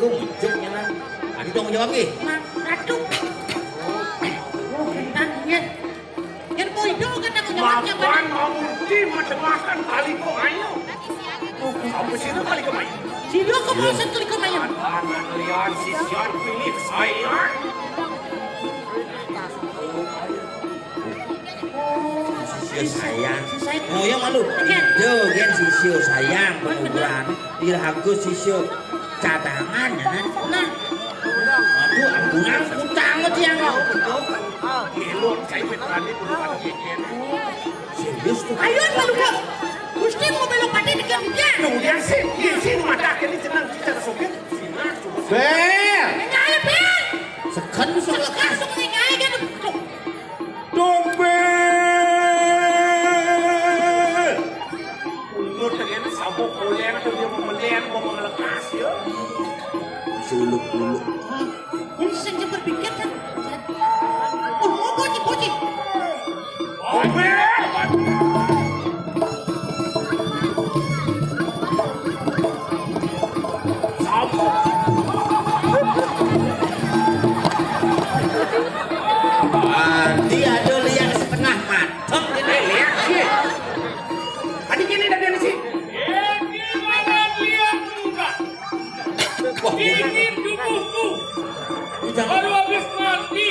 Assalamualaikum. Joknya lah. Adi tolong jawab nih. Aduh. Oh, kenanya. Yang mau hidup kan aku jawabnya. Makan mau mesti makan kali kok ayo. Apa sih itu kali kemarin? Sino ko mo sa kali kemarin? Anak lihat si Sian pilih saya. Sisio sayang. Oh ya malu. Yo gen sisio sayang perbulan. Diragu sisio cadangan ya kan. Nah. Aduh ambunan utang yang Betul. Elok saya petrani bukan gegen. serius tuh. Ayo malu ko. Gusto mo belok pati di kanya. Kemudian sih mata kini senang kita sopir. Bel. Ngaya ben. Sekan bisa lekas. Kasok ni ngaya kan. Dompet. Undur dengan sabuk oleng atau dia memelen mau melekas ya. Suluk-uluk. Ini saja berpikir kan. Oh, poci. Dia dulu yang setengah matang ini lihat sih. Adik ini dari sini. Wah, Ini tubuhku baru habis mati.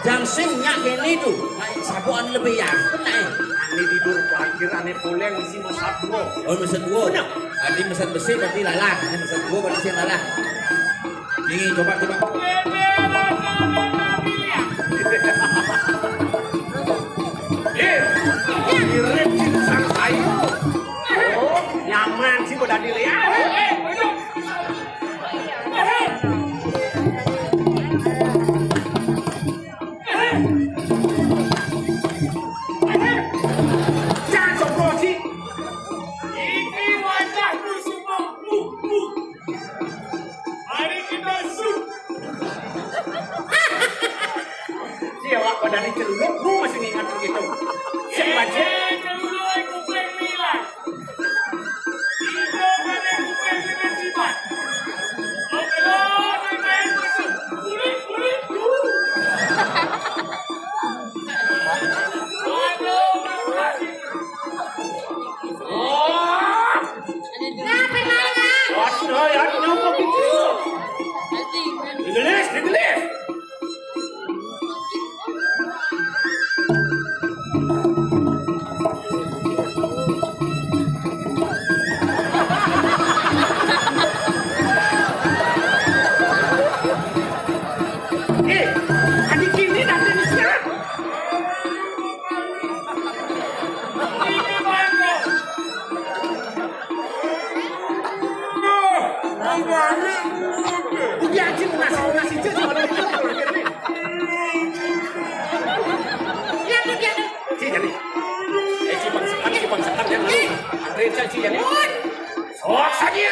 Jangsingnya ini tuh, naik sabuan lebih ya, naik. Ini tidur terakhir aneh poleng isi mesat dua. Oh meset gua, tadi meset besi berarti lalah, ini meset gua berarti yang lalah. Ini coba. Mirip sih sang kayu. Oh, nyaman sih udah dilihat. Jangan sombong sih. Ini wajahku semua Mari kita shoot. Siapa pada nih celuk, lu masih ingat begitu. Siapa baca? Digelis. Adik ini nanti diserang. Udah anjing nasi cuci orang itu orang ini. Dia tuh. Si jadi. Si bangsakan yang lalu. Andre caci yang ini. Sok saja.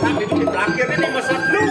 Tapi di terakhir ini masa dulu.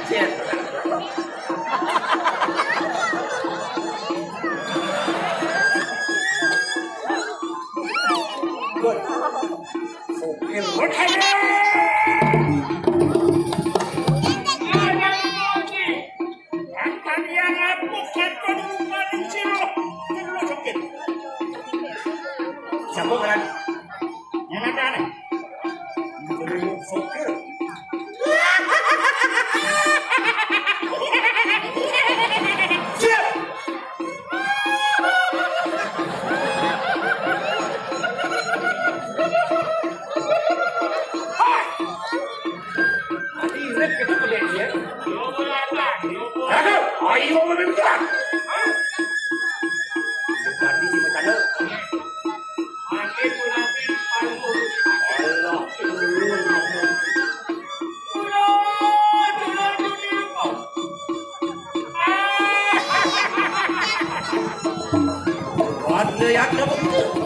Cek. Good. Sopir. Good idea. Ada lagi. Akan yang aku katakan bukan ciro. Ciro sakit. Siapa kan? Yang ada nih. Sopir. Ayo membimbing. Tadi si macam Makin munafik paling buruk. Allah, Ada yang dapat